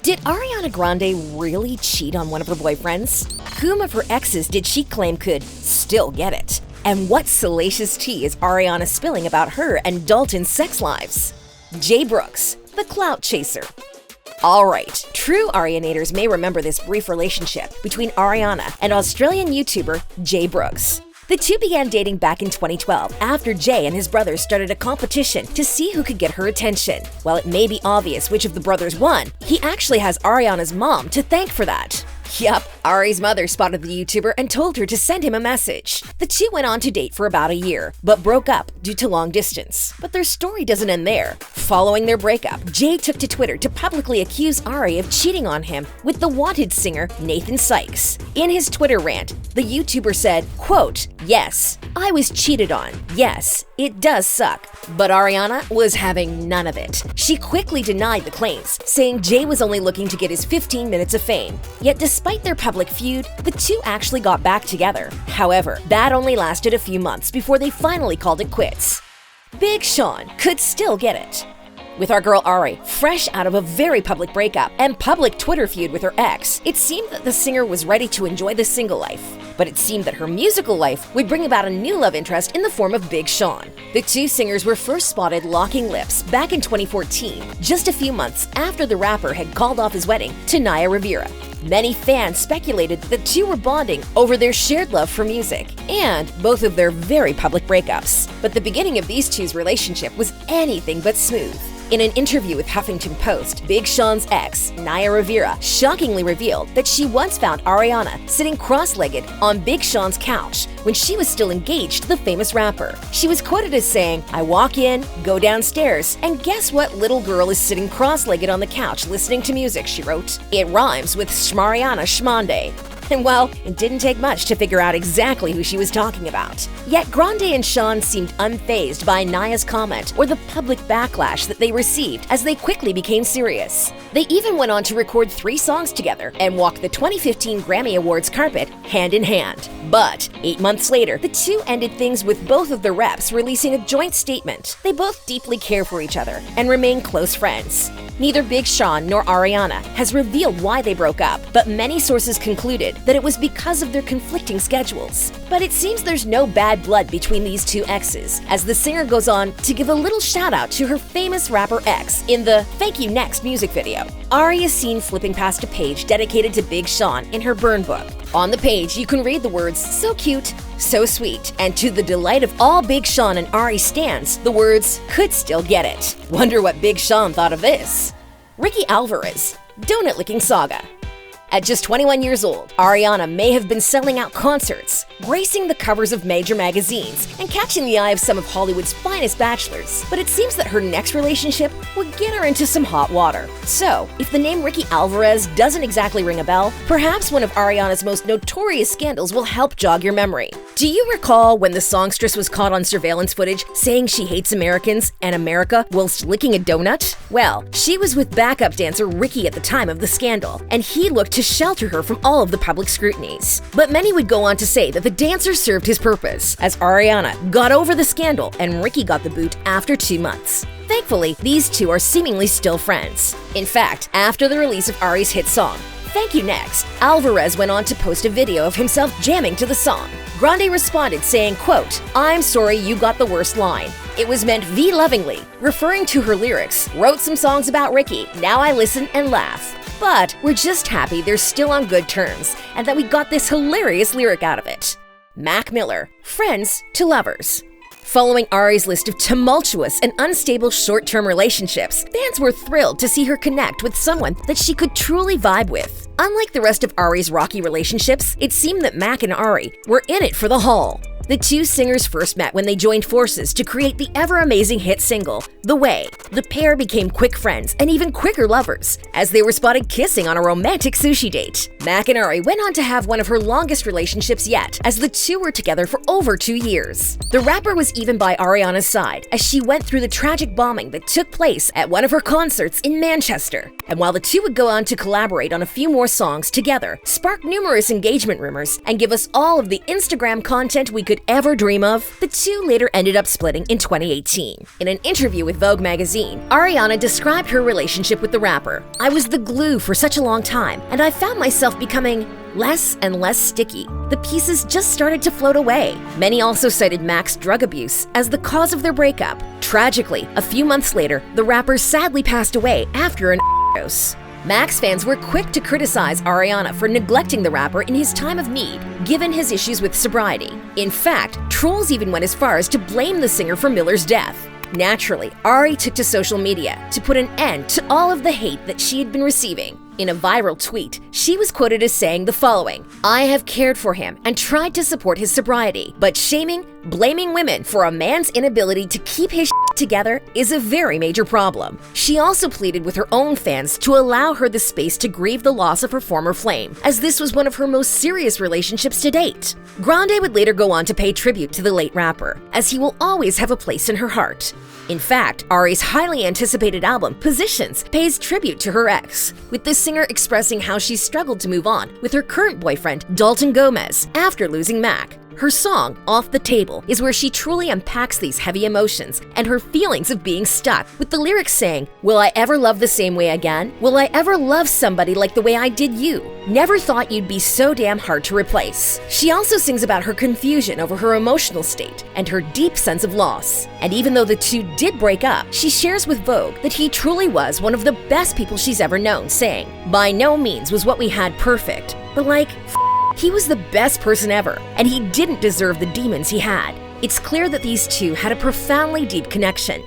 Did Ariana Grande really cheat on one of her boyfriends? Whom of her exes did she claim could still get it? And what salacious tea is Ariana spilling about her and Dalton's sex lives? Jay Brooks, the clout chaser. Alright, true Arianators may remember this brief relationship between Ariana and Australian YouTuber Jay Brooks. The two began dating back in 2012 after Jay and his brothers started a competition to see who could get her attention. While it may be obvious which of the brothers won, he actually has Ariana's mom to thank for that. Yup, Ari's mother spotted the YouTuber and told her to send him a message. The two went on to date for about a year, but broke up due to long distance. But their story doesn't end there. Following their breakup, Jay took to Twitter to publicly accuse Ari of cheating on him with the Wanted singer Nathan Sykes. In his Twitter rant, the YouTuber said, quote, "Yes, I was cheated on. Yes, it does suck." But Ariana was having none of it. She quickly denied the claims, saying Jay was only looking to get his 15 minutes of fame. Yet despite their public feud, the two actually got back together. However, that only lasted a few months before they finally called it quits. Big Sean could still get it. With our girl Ari, fresh out of a very public breakup and public Twitter feud with her ex, it seemed that the singer was ready to enjoy the single life. But it seemed that her musical life would bring about a new love interest in the form of Big Sean. The two singers were first spotted locking lips back in 2014, just a few months after the rapper had called off his wedding to Naya Rivera. Many fans speculated that the two were bonding over their shared love for music and both of their very public breakups. But the beginning of these two's relationship was anything but smooth. In an interview with Huffington Post, Big Sean's ex, Naya Rivera, shockingly revealed that she once found Ariana sitting cross-legged on Big Sean's couch when she was still engaged to the famous rapper. She was quoted as saying, "I walk in, go downstairs, and guess what little girl is sitting cross-legged on the couch listening to music," she wrote. It rhymes with Shmariana Shmonday. And well, it didn't take much to figure out exactly who she was talking about. Yet Grande and Sean seemed unfazed by Naya's comment or the public backlash that they received as they quickly became serious. They even went on to record 3 songs together and walk the 2015 Grammy Awards carpet hand in hand. But 8 months later, the two ended things with both of the reps releasing a joint statement. They both deeply care for each other and remain close friends. Neither Big Sean nor Ariana has revealed why they broke up, but many sources concluded that it was because of their conflicting schedules. But it seems there's no bad blood between these two exes, as the singer goes on to give a little shout out to her famous rapper ex in the Thank You Next music video. Ari is seen flipping past a page dedicated to Big Sean in her burn book. On the page, you can read the words, "So cute, so sweet," and to the delight of all Big Sean and Ari stans, the words, "Could still get it." Wonder what Big Sean thought of this. Ricky Alvarez, donut-licking saga. At just 21 years old, Ariana may have been selling out concerts, gracing the covers of major magazines, and catching the eye of some of Hollywood's finest bachelors. But it seems that her next relationship would get her into some hot water. So, if the name Ricky Alvarez doesn't exactly ring a bell, perhaps one of Ariana's most notorious scandals will help jog your memory. Do you recall when the songstress was caught on surveillance footage saying she hates Americans and America whilst licking a donut? Well, she was with backup dancer Ricky at the time of the scandal, and he looked to shelter her from all of the public scrutinies. But many would go on to say that the dancer served his purpose, as Ariana got over the scandal and Ricky got the boot after 2 months. Thankfully, these two are seemingly still friends. In fact, after the release of Ari's hit song, Thank You Next, Alvarez went on to post a video of himself jamming to the song. Grande responded saying, quote, "I'm sorry you got the worst line. It was meant V lovingly," referring to her lyrics, "Wrote some songs about Ricky, now I listen and laugh. But we're just happy they're still on good terms and that we got this hilarious lyric out of it." Mac Miller, friends to lovers. Following Ari's list of tumultuous and unstable short-term relationships, fans were thrilled to see her connect with someone that she could truly vibe with. Unlike the rest of Ari's rocky relationships, it seemed that Mac and Ari were in it for the haul. The two singers first met when they joined forces to create the ever-amazing hit single, The Way. The pair became quick friends and even quicker lovers, as they were spotted kissing on a romantic sushi date. Mac and Ari went on to have one of her longest relationships yet, as the two were together for over 2 years. The rapper was even by Ariana's side, as she went through the tragic bombing that took place at one of her concerts in Manchester. And while the two would go on to collaborate on a few more songs together, spark numerous engagement rumors, and give us all of the Instagram content we could could ever dream of, the two later ended up splitting in 2018. In an interview with Vogue magazine, Ariana described her relationship with the rapper. "I was the glue for such a long time, and I found myself becoming less and less sticky. The pieces just started to float away." Many also cited Mac's drug abuse as the cause of their breakup. Tragically, a few months later, the rapper sadly passed away after an overdose. Mac's fans were quick to criticize Ariana for neglecting the rapper in his time of need, given his issues with sobriety. In fact, trolls even went as far as to blame the singer for Miller's death. Naturally, Ari took to social media to put an end to all of the hate that she had been receiving. In a viral tweet, she was quoted as saying the following: "I have cared for him and tried to support his sobriety, but blaming women for a man's inability to keep his together is a very major problem." She also pleaded with her own fans to allow her the space to grieve the loss of her former flame, as this was one of her most serious relationships to date. Grande would later go on to pay tribute to the late rapper, as he will always have a place in her heart. In fact, Ari's highly anticipated album, Positions, pays tribute to her ex, with the singer expressing how she struggled to move on with her current boyfriend, Dalton Gomez, after losing Mac. Her song, Off the Table, is where she truly unpacks these heavy emotions and her feelings of being stuck, with the lyrics saying, "Will I ever love the same way again? Will I ever love somebody like the way I did you? Never thought you'd be so damn hard to replace." She also sings about her confusion over her emotional state and her deep sense of loss. And even though the two did break up, she shares with Vogue that he truly was one of the best people she's ever known, saying, "By no means was what we had perfect, but he was the best person ever, and he didn't deserve the demons he had." It's clear that these two had a profoundly deep connection.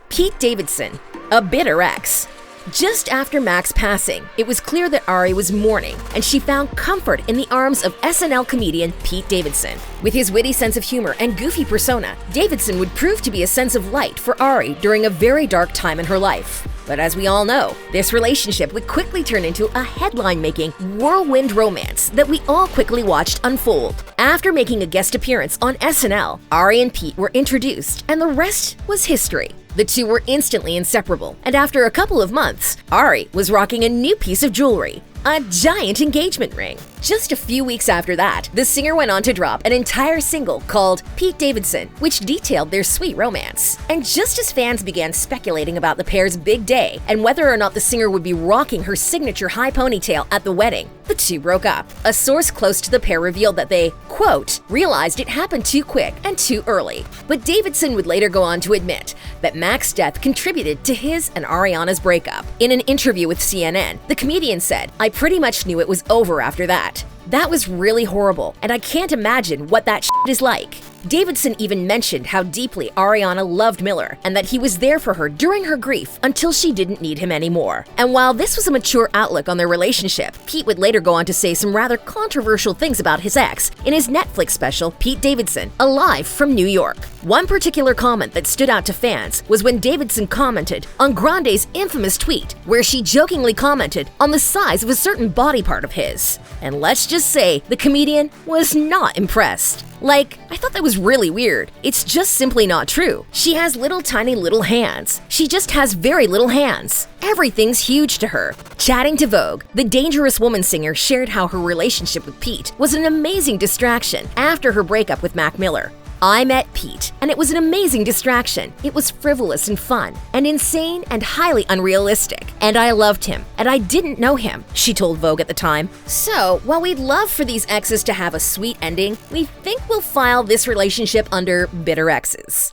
Pete Davidson, a bitter ex. Just after Mac's passing, it was clear that Ari was mourning, and she found comfort in the arms of SNL comedian Pete Davidson. With his witty sense of humor and goofy persona, Davidson would prove to be a sense of light for Ari during a very dark time in her life. But as we all know, this relationship would quickly turn into a headline-making whirlwind romance that we all quickly watched unfold. After making a guest appearance on SNL, Ari and Pete were introduced, and the rest was history. The two were instantly inseparable, and after a couple of months, Ari was rocking a new piece of jewelry, a giant engagement ring. Just a few weeks after that, the singer went on to drop an entire single called Pete Davidson, which detailed their sweet romance. And just as fans began speculating about the pair's big day and whether or not the singer would be rocking her signature high ponytail at the wedding, the two broke up. A source close to the pair revealed that they, quote, realized it happened too quick and too early. But Davidson would later go on to admit that Mac's death contributed to his and Ariana's breakup. In an interview with CNN, the comedian said, "I pretty much knew it was over after that. That was really horrible, and I can't imagine what that shit is like." Davidson even mentioned how deeply Ariana loved Miller and that he was there for her during her grief until she didn't need him anymore. And while this was a mature outlook on their relationship, Pete would later go on to say some rather controversial things about his ex in his Netflix special, Pete Davidson, Alive from New York. One particular comment that stood out to fans was when Davidson commented on Grande's infamous tweet, where she jokingly commented on the size of a certain body part of his. And let's just say the comedian was not impressed. I thought that was really weird. It's just simply not true. She has tiny little hands. She just has very little hands. Everything's huge to her. Chatting to Vogue, the Dangerous Woman singer shared how her relationship with Pete was an amazing distraction after her breakup with Mac Miller. "I met Pete, and it was an amazing distraction. It was frivolous and fun, and insane and highly unrealistic. And I loved him, and I didn't know him," she told Vogue at the time. So, while we'd love for these exes to have a sweet ending, we think we'll file this relationship under bitter exes.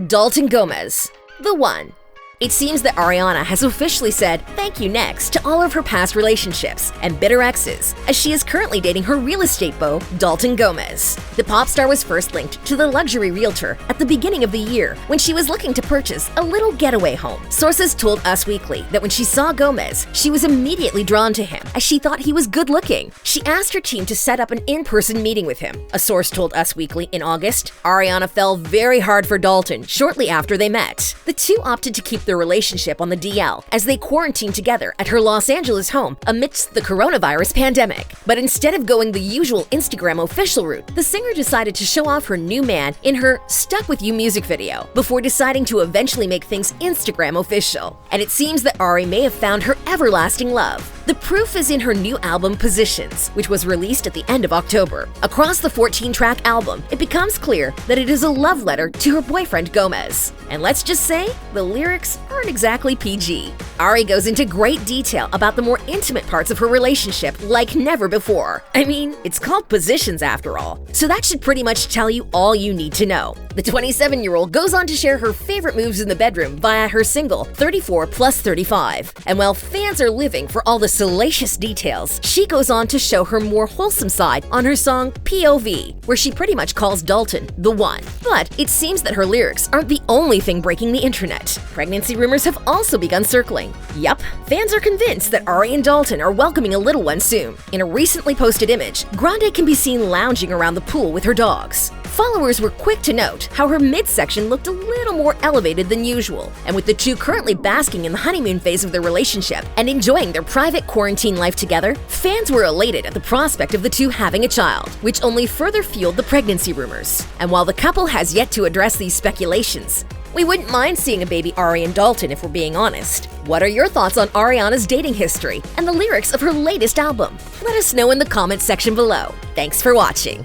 Dalton Gomez, the one. It seems that Ariana has officially said thank you next to all of her past relationships and bitter exes, as she is currently dating her real estate beau, Dalton Gomez. The pop star was first linked to the luxury realtor at the beginning of the year when she was looking to purchase a little getaway home. Sources told Us Weekly that when she saw Gomez, she was immediately drawn to him as she thought he was good looking. She asked her team to set up an in-person meeting with him. A source told Us Weekly in August, Ariana fell very hard for Dalton shortly after they met. The two opted to keep their relationship on the DL as they quarantined together at her Los Angeles home amidst the coronavirus pandemic. But instead of going the usual Instagram official route, the singer decided to show off her new man in her Stuck With You music video before deciding to eventually make things Instagram official. And it seems that Ari may have found her everlasting love. The proof is in her new album Positions, which was released at the end of October. Across the 14-track album, it becomes clear that it is a love letter to her boyfriend Gomez. And let's just say, the lyrics aren't exactly PG. Ari goes into great detail about the more intimate parts of her relationship like never before. I mean, it's called Positions after all, so that should pretty much tell you all you need to know. The 27-year-old goes on to share her favorite moves in the bedroom via her single 34+35. And while fans are living for all the salacious details, she goes on to show her more wholesome side on her song POV, where she pretty much calls Dalton the one. But it seems that her lyrics aren't the only thing breaking the internet. Pregnancy rumors have also begun circling. Yup, fans are convinced that Ari and Dalton are welcoming a little one soon. In a recently posted image, Grande can be seen lounging around the pool with her dogs. Followers were quick to note how her midsection looked a little more elevated than usual, and with the two currently basking in the honeymoon phase of their relationship and enjoying their private quarantine life together, fans were elated at the prospect of the two having a child, which only further fueled the pregnancy rumors. And while the couple has yet to address these speculations, we wouldn't mind seeing a baby Ari and Dalton if we're being honest. What are your thoughts on Ariana's dating history and the lyrics of her latest album? Let us know in the comments section below. Thanks for watching.